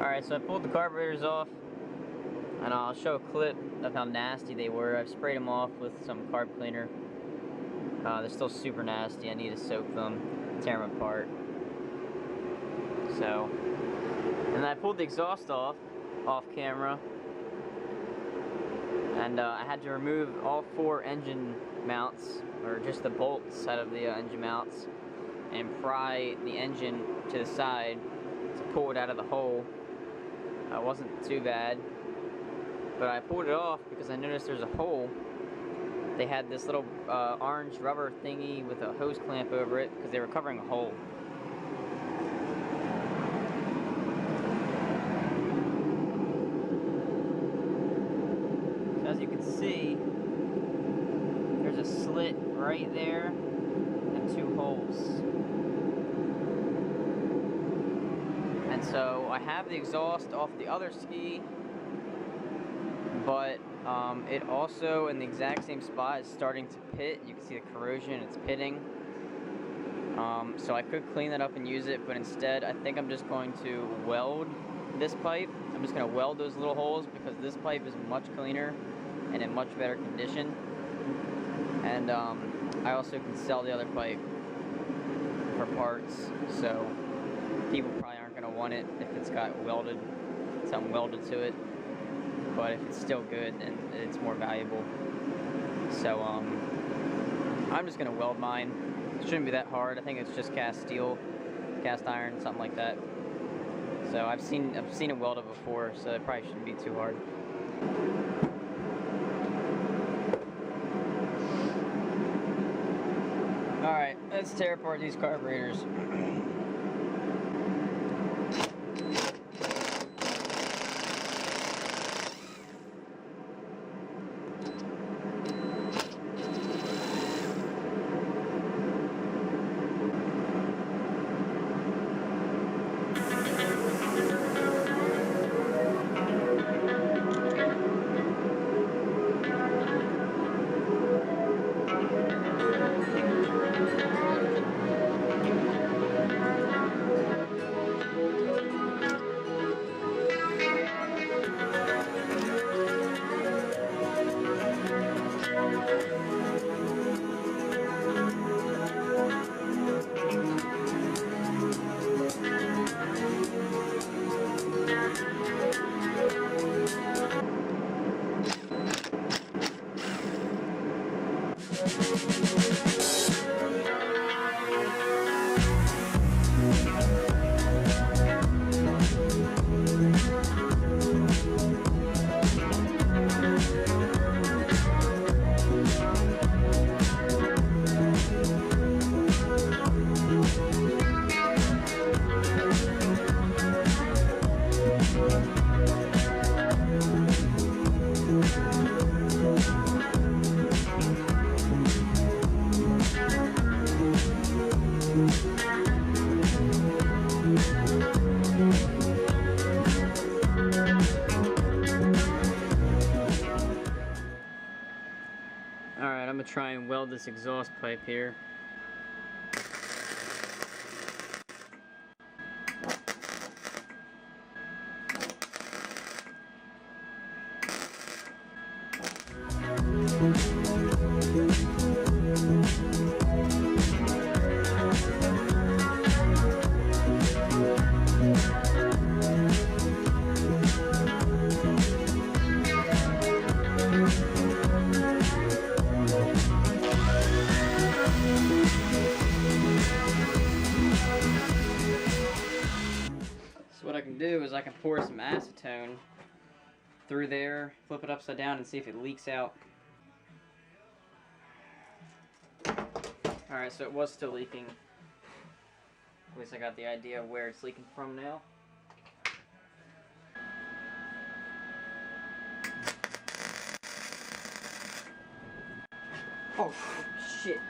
Alright, so I pulled the carburetors off, and I'll show a clip of how nasty they were. I've sprayed them off with some carb cleaner. They're still super nasty. I need to soak them, tear them apart. So, and then I pulled the exhaust off camera, and I had to remove all 4 engine mounts, or just the bolts out of the engine mounts, and pry the engine to the side to pull it out of the hole. It wasn't too bad, but I pulled it off because I noticed there's a hole. They had this little orange rubber thingy with a hose clamp over it because they were covering a hole. So as you can see, there's a slit right there and 2 holes. And so I have the exhaust off the other ski, but it also, in the exact same spot, is starting to pit. You can see the corrosion, it's pitting. So I could clean that up and use it, but instead I think I'm just going to weld this pipe. I'm just going to weld those little holes because this pipe is much cleaner and in much better condition. And I also can sell the other pipe for parts, so people probably aren't going to want it if it's got welded, something welded to it. But if it's still good, then it's more valuable. So I'm just gonna weld mine. It shouldn't be that hard. I think it's just cast steel, cast iron, something like that. So I've seen it welded before, so it probably shouldn't be too hard. All right, let's tear apart these carburetors. Alright, I'm going to try and weld this exhaust pipe here. What I can do is I can pour some acetone through there, flip it upside down, and see if it leaks out. Alright, so it was still leaking. At least I got the idea of where it's leaking from now. Oh, shit.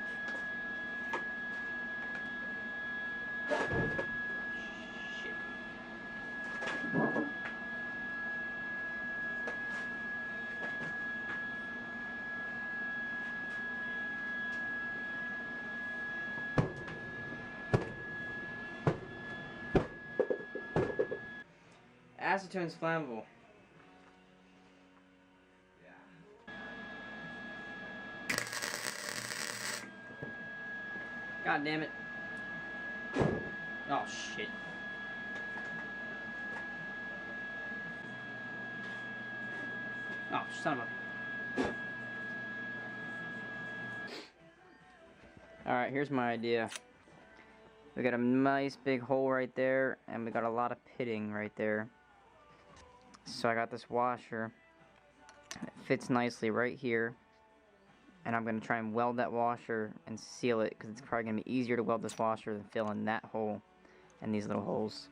Acetone's flammable. God damn it. Oh shit. Oh, son of a... Alright, here's my idea. We got a nice big hole right there, and we got a lot of pitting right there. So I got this washer. It fits nicely right here. And I'm going to try and weld that washer and seal it, because it's probably going to be easier to weld this washer than fill in that hole and these little holes.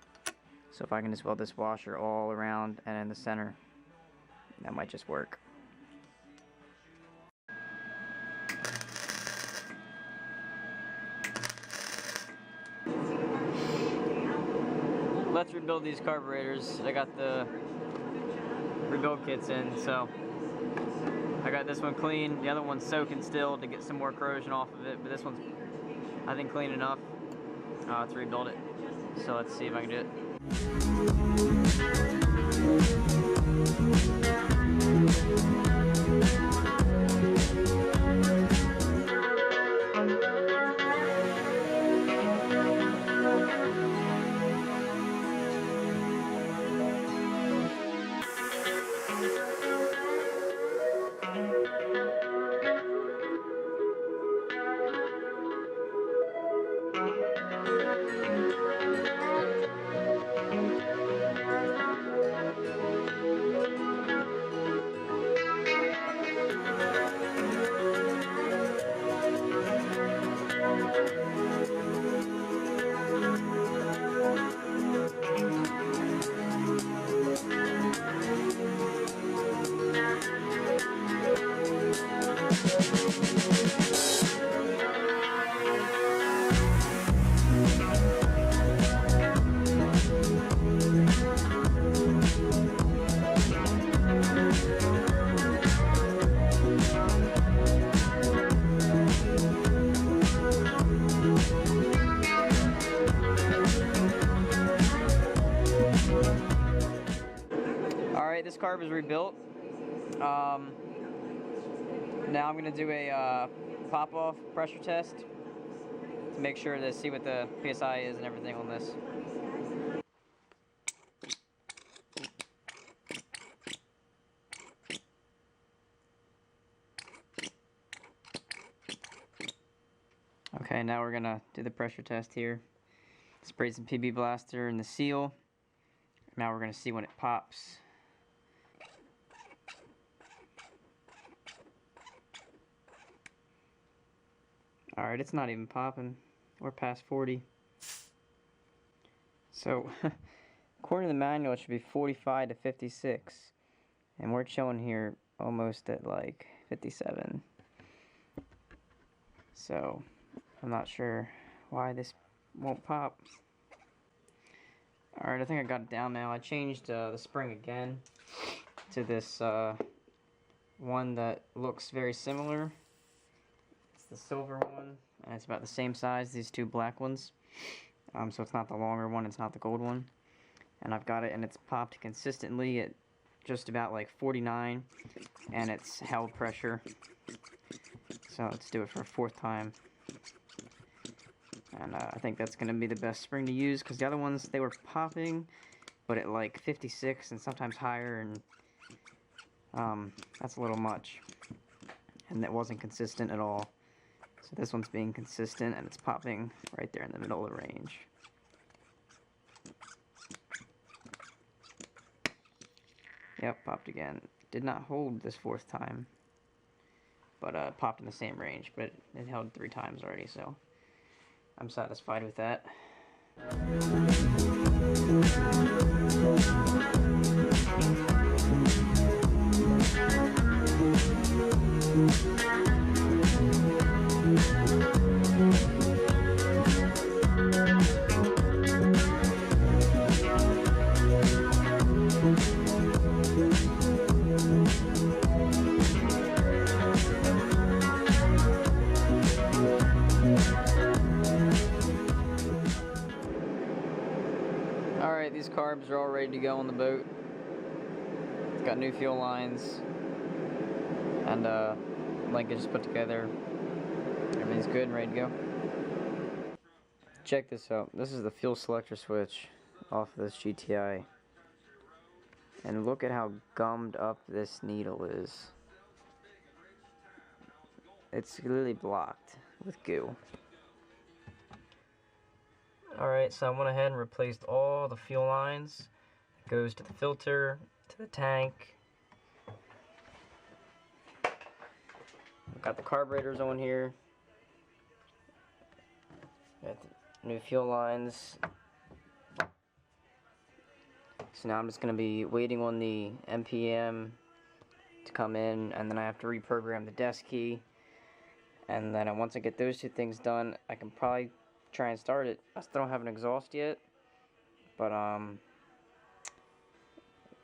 So if I can just weld this washer all around and in the center, that might just work. Let's rebuild these carburetors. I got the rebuild kits in, so I got this one clean. The other one's soaking still to get some more corrosion off of it, but this one's, I think, clean enough to rebuild it. So let's see if I can do it. Alright, this carb is rebuilt. Now I'm going to do a pop-off pressure test to make sure to see what the PSI is and everything on this. Okay, now we're going to do the pressure test here. Sprayed some PB Blaster in the seal. Now we're going to see when it pops. Alright, it's not even popping. We're past 40. So, according to the manual, it should be 45 to 56. And we're chilling here almost at like 57. So, I'm not sure why this won't pop. Alright, I think I got it down now. I changed the spring again to this one that looks very similar. The silver one, and it's about the same size, these two black ones. So it's not the longer one, it's not the gold one. And I've got it, and it's popped consistently at just about like 49, and it's held pressure. So let's do it for a fourth time. And I think that's going to be the best spring to use, because the other ones, they were popping, but at like 56 and sometimes higher, and that's a little much. And that wasn't consistent at all. So this one's being consistent, and it's popping right there in the middle of the range. Yep, popped again. Did not hold this fourth time, but popped in the same range, but it held 3 times already, so I'm satisfied with that. Alright, these carbs are all ready to go on the boat. It's got new fuel lines and linkage put together. Everything's good and ready to go. Check this out. This is the fuel selector switch off of this GTI. And look at how gummed up this needle is. It's clearly blocked with goo. Alright, so I went ahead and replaced all the fuel lines. It goes to the filter, to the tank. I've got the carburetors on here. Got the new fuel lines. So now I'm just going to be waiting on the NPM to come in, and then I have to reprogram the desk key. And then once I get those two things done, I can probably try and start it. I still don't have an exhaust yet, but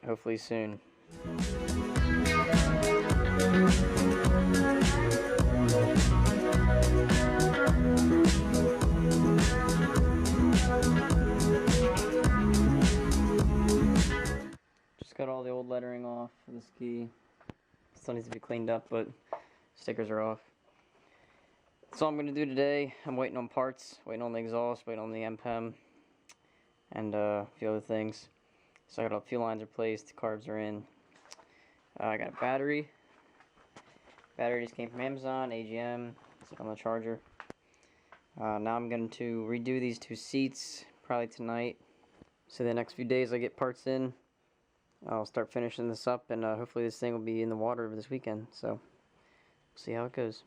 hopefully soon. Just got all the old lettering off for this key. Still needs to be cleaned up, but stickers are off. That's all I'm going to do today. I'm waiting on parts, waiting on the exhaust, waiting on the NPM, and a few other things. So I got all the fuel lines replaced, the carbs are in. I got a battery. Battery just came from Amazon, AGM, it's on the charger. Now I'm going to redo these two seats, probably tonight. So the next few days I get parts in, I'll start finishing this up, and hopefully this thing will be in the water this weekend. So, we'll see how it goes.